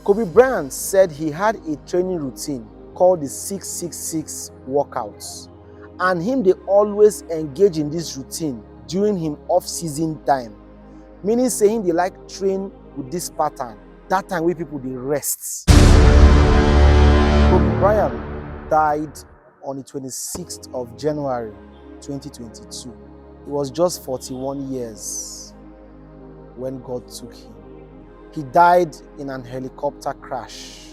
Kobi Bryant said he had a training routine called the 666 workouts, and him dey always engage in this routine during him off-season time, meaning say him dey like train with this pattern that time wey people dey rest. Kobi Bryant died on the 26th of January 2022. He was just 41 years when God took him. He died in an helicopter crash.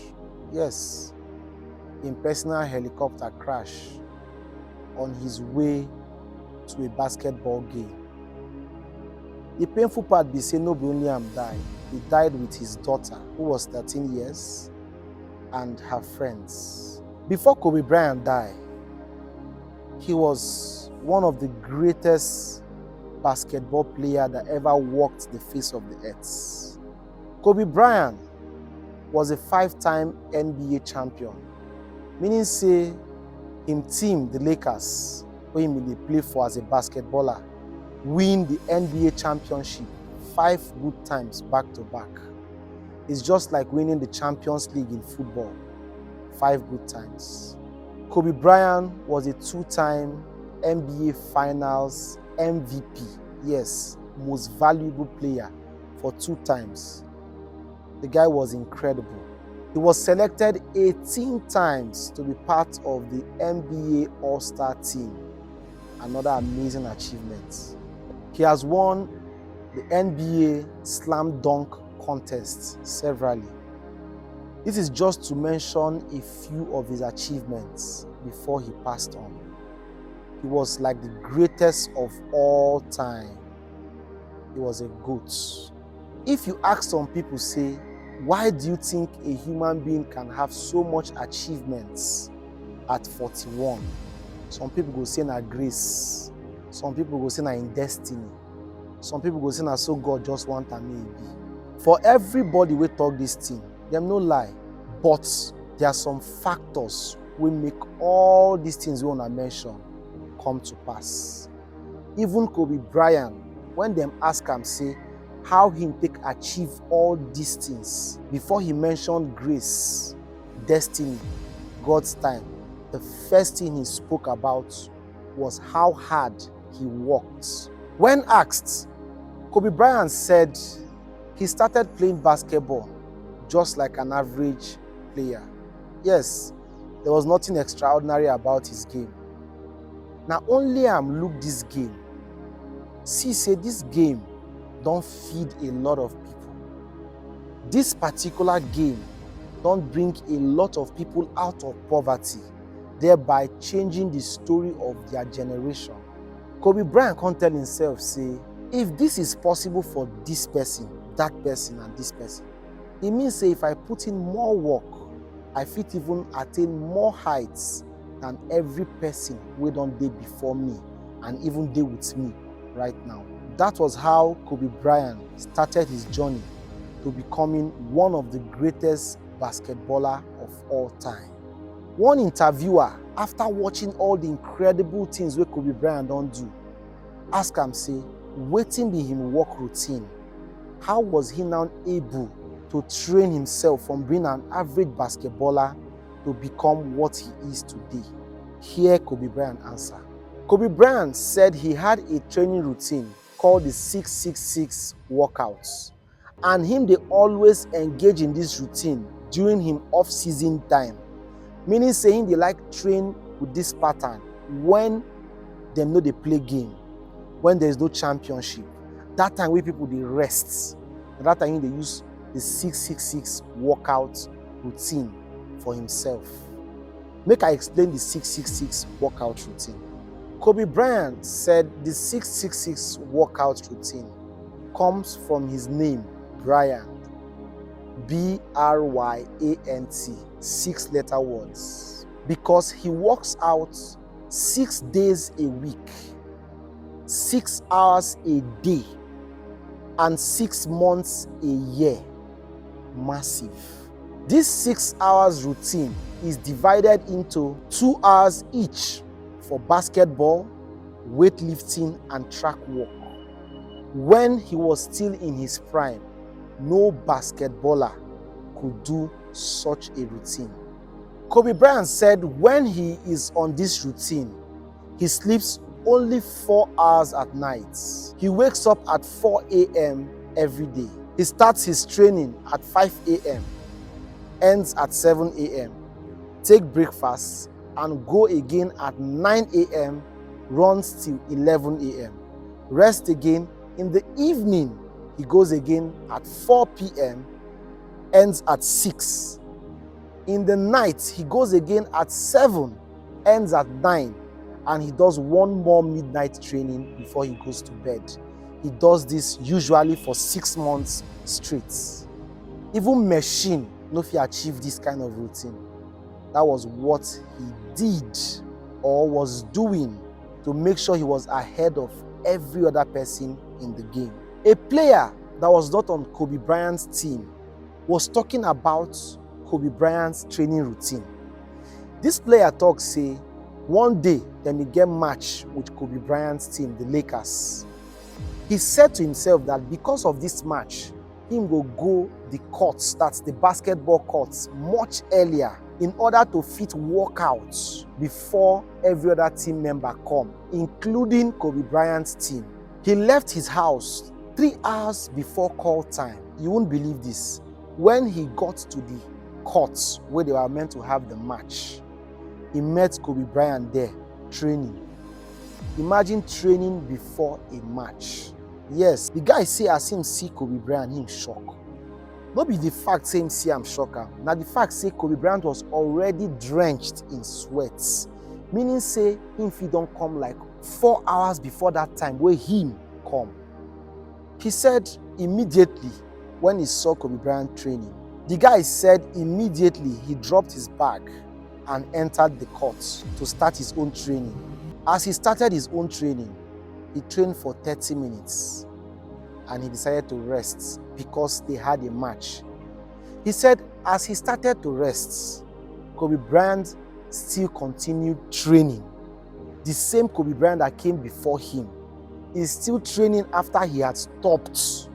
Yes, in personal helicopter crash on his way to a basketball game. The painful part be say no be only am die. He died with his daughter, who was 13 years, and her friends. Before Kobi Bryant died, he was one of the greatest basketball players that ever walked the face of the earth. Kobi Bryant was a 5-time NBA champion, meaning say him team, the Lakers, where he dey play for as a basketballer, win the NBA championship 5 good times back to back. It's just like winning the Champions League in football 5 good times. Kobi Bryant was a 2-time NBA Finals MVP. Yes, most valuable player for 2 times. The guy was incredible. He was selected 18 times to be part of the NBA All-Star team. Another amazing achievement. He has won the NBA Slam Dunk contest severally. This is just to mention a few of his achievements before he passed on. He was like the greatest of all time. He was a GOAT. If you ask some people, say, why do you think a human being can have so much achievements at 41? Some people go say na grace. Some people go say na in destiny. Some people go say na so God just want am make e be. For everybody wey talk this thing, dem no lie. But there are some factors wey make all these things wey una mention come to pass. Even Kobi Bryant, when dem ask am say how him take achieve all these things, before he mentioned grace, destiny, God's time, the first thing he spoke about was how hard he worked. When asked, Kobi Bryant said he started playing basketball just like an average player. Yes, there was nothing extraordinary about his game. Now only am look this game. See, say this game don't feed a lot of people. This particular game don't bring a lot of people out of poverty, thereby changing the story of their generation. Kobi Bryant can't tell himself, say, if this is possible for this person, that person, and this person, it means, say, if I put in more work, I fit even attain more heights than every person who don't dey before me and even dey with me right now. That was how Kobi Bryant started his journey to becoming one of the greatest basketballers of all time. One interviewer, after watching all the incredible things wey Kobi Bryant don do, ask am, say, wetin be him work routine? How was he now able to train himself from being an average basketballer to become what he is today? Hear Kobi Bryant answer. Kobi Bryant said he had a training routine called the 666 workouts, and him dey always engage in this routine during him off-season time, meaning say him dey like train with this pattern when dem no dey play game, when there is no championship. That time wey people dey rest, that time he dey use the 666 workout routine for himself. Make I explain the 666 workout routine. Kobi Bryant said the 666 workout routine comes from his name, Bryant, Bryant, 6-letter words, because he works out 6 days a week, 6 hours a day, and 6 months a year. Massive. This 6 hours routine is divided into 2 hours each for basketball, weightlifting, and track work. When he was still in his prime, no basketballer could do such a routine. Kobe Bryant said when he is on this routine, he sleeps only 4 hours at night. He wakes up at 4 a.m. every day. He starts his training at 5 a.m., ends at 7 a.m., take breakfast, and go again at 9 a.m., runs till 11 a.m., rest again. In the evening, he goes again at 4 p.m., ends at 6. In the night, he goes again at 7, ends at 9, and he does one more midnight training before he goes to bed. He does this usually for 6 months straight. Even machine no fit achieve this kind of routine. That was what he did or was doing to make sure he was ahead of every other person in the game. A player that was not on Kobe Bryant's team was talking about Kobe Bryant's training routine. This player talks say one day dem will get match with Kobe Bryant's team, the Lakers. He said to himself that because of this match, him will go the courts, that's the basketball courts, much earlier in order to fit workouts before every other team member come, including Kobe Bryant's team. He left his house 3 hours before call time. You won't believe this. When he got to the courts where they were meant to have the match, he met Kobe Bryant there training. Imagine training before a match. Yes, the guy say as him see Kobe Bryant, him shock. Not be the fact say him see am shock am. Now the fact say Kobe Bryant was already drenched in sweats, meaning say him fit don come like 4 hours before that time where him come. He said immediately when he saw Kobe Bryant training, the guy said immediately he dropped his bag and entered the courts to start his own training. As he started his own training, he trained for 30 minutes and he decided to rest because they had a match. He said as he started to rest, Kobe Bryant still continued training. The same Kobe Bryant that came before him is still training after he had stopped.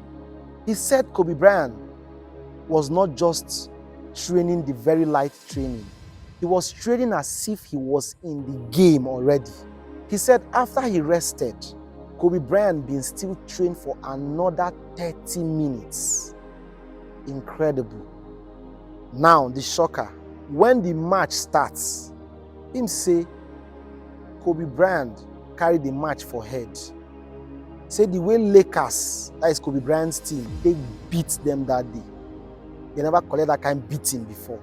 He said Kobe Bryant was not just training the very light training. He was training as if he was in the game already. He said after he rested, Kobe Bryant been still trained for another 30 minutes. Incredible. Now the shocker, when the match starts, him say Kobe Bryant carried the match for head. Say the way Lakers, that is Kobe Bryant's team, they beat them that day. They never collect that kind of beating before.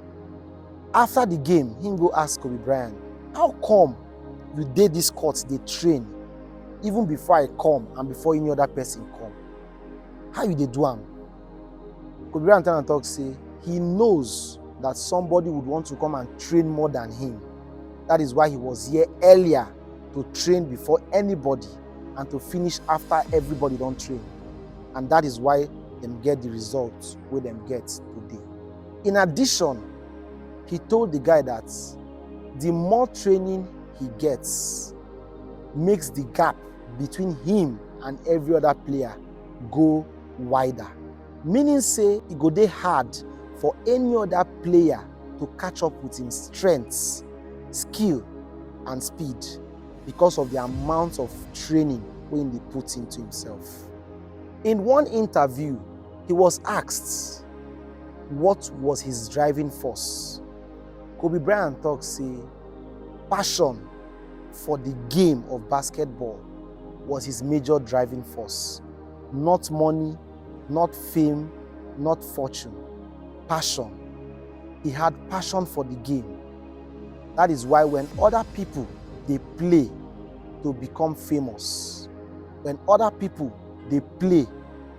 After the game, him go ask Kobe Bryant, how come you did this court, they train, even before I come and before any other person come? How you dey do am? Kobe Bryant tell am talk say he knows that somebody would want to come and train more than him. That is why he was here earlier to train before anybody and to finish after everybody don't train. And that is why them get the results where them get today. In addition, he told the guy that the more training he gets makes the gap between him and every other player go wider. Meaning say it go dey hard for any other player to catch up with him strengths, skill, and speed because of the amount of training when he put into himself. In one interview, he was asked what was his driving force. Kobe Bryant talks say passion for the game of basketball was his major driving force. Not money, not fame, not fortune. Passion. He had passion for the game. That is why when other people, they play to become famous, when other people, they play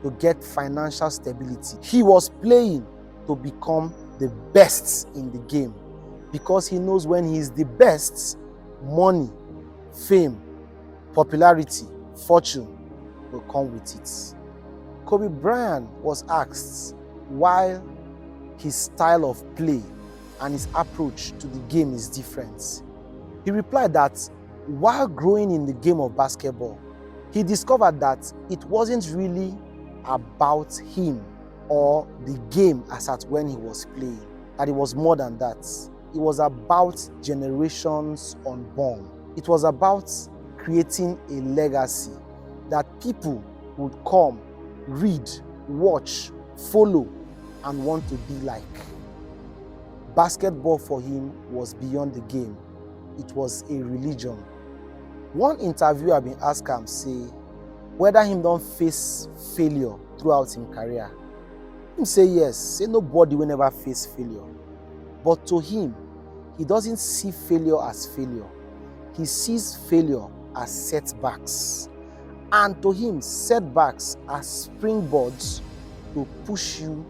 to get financial stability, he was playing to become the best in the game because he knows when he is the best, money, fame, popularity, fortune will come with it. Kobe Bryant was asked why his style of play and his approach to the game is different. He replied that while growing in the game of basketball, he discovered that it wasn't really about him. or the game as at when he was playing. That it was more than that. It was about generations unborn. It was about creating a legacy that people would come, read, watch, follow, and want to be like. Basketball for him was beyond the game. It was a religion. One interviewer been asked him, say, whether him don't face failure throughout his career. Him say yes, say nobody will never face failure. But to him, he doesn't see failure as failure. He sees failure as setbacks. And to him, setbacks are springboards to push you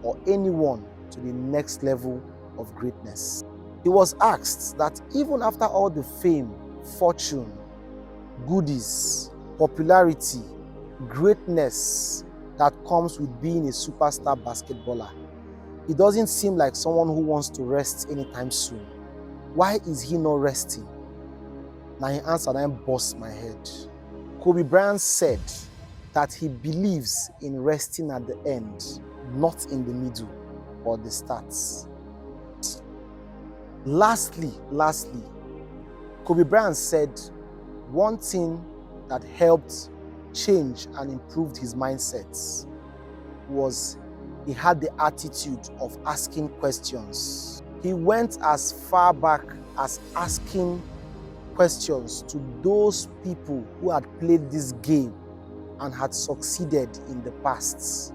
or anyone to the next level of greatness. He was asked that even after all the fame, fortune, goodies, popularity, greatness that comes with being a superstar basketballer, he doesn't seem like someone who wants to rest anytime soon. Why is he not resting? Now he answered and bust my head. Kobi Bryant said that he believes in resting at the end, not in the middle or the starts. Lastly, Kobi Bryant said one thing that helped change and improved his mindsets was he had the attitude of asking questions. He went as far back as asking questions to those people who had played this game and had succeeded in the past.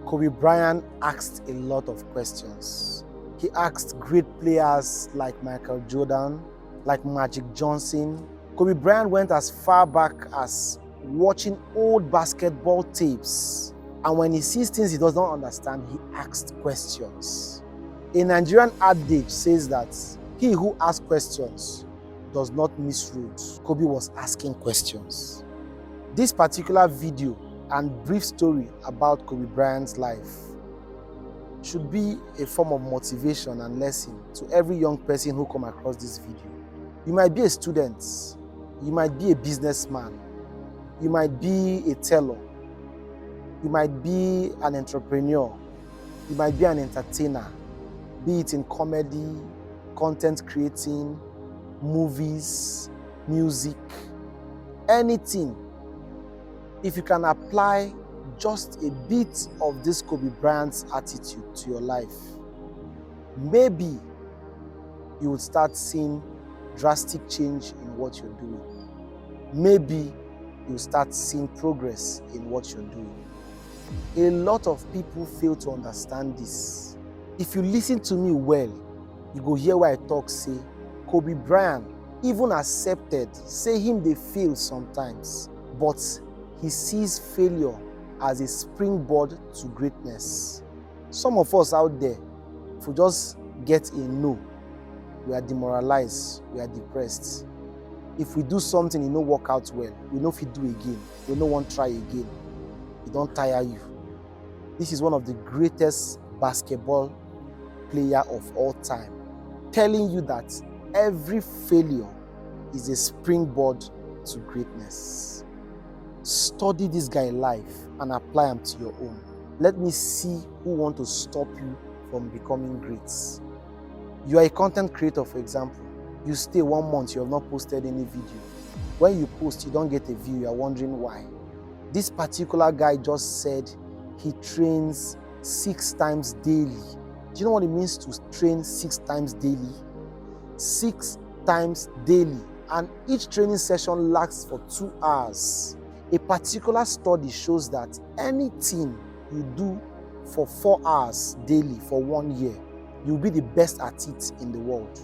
Kobi Bryant asked a lot of questions. He asked great players like Michael Jordan, like Magic Johnson. Kobi Bryant went as far back as watching old basketball tapes. And when he sees things he does not understand, he asked questions. A Nigerian adage says that he who asks questions does not miss roads. Kobi was asking questions. This particular video and brief story about Kobi Bryant's life should be a form of motivation and lesson to every young person who come across this video. You might be a student, you might be a businessman, you might be a teller, you might be an entrepreneur, you might be an entertainer, be it in comedy, content creating, movies, music, anything. If you can apply just a bit of this Kobi Bryant's attitude to your life, maybe you will start seeing drastic change in what you're doing. Maybe you'll start seeing progress in what you're doing. A lot of people fail to understand this. If you listen to me well, you go hear why I talk say, Kobi Bryant even accepted, say him they fail sometimes, but he sees failure as a springboard to greatness. Some of us out there, if we just get a no, we are demoralized, we are depressed. If we do something, it no work out well, we know if we do again, we no want try again. It don't tire you. This is one of the greatest basketball player of all time, telling you that every failure is a springboard to greatness. Study this guy life and apply them to your own. Let me see who want to stop you from becoming great. You are a content creator, for example. You stay 1 month, you have not posted any video. When you post, you don't get a view, you are wondering why. This particular guy just said he trains 6 times daily. Do you know what it means to train 6 times daily? 6 times daily. And each training session lasts for 2 hours. A particular study shows that anything you do for 4 hours daily for 1 year, you'll be the best at it in the world.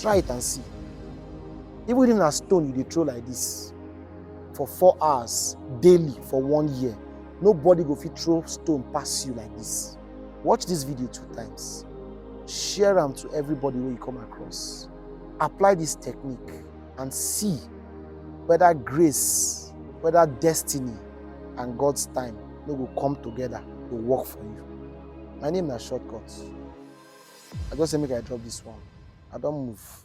Try it and see. Even in a stone you dey throw like this for 4 hours daily for 1 year, nobody go fit throw stone past you like this. Watch this video 2 times. Share them to everybody where you come across. Apply this technique and see whether grace, whether destiny and God's time no go come together to work for you. My name is Shortcut. I just say make I drop this one. I don't move.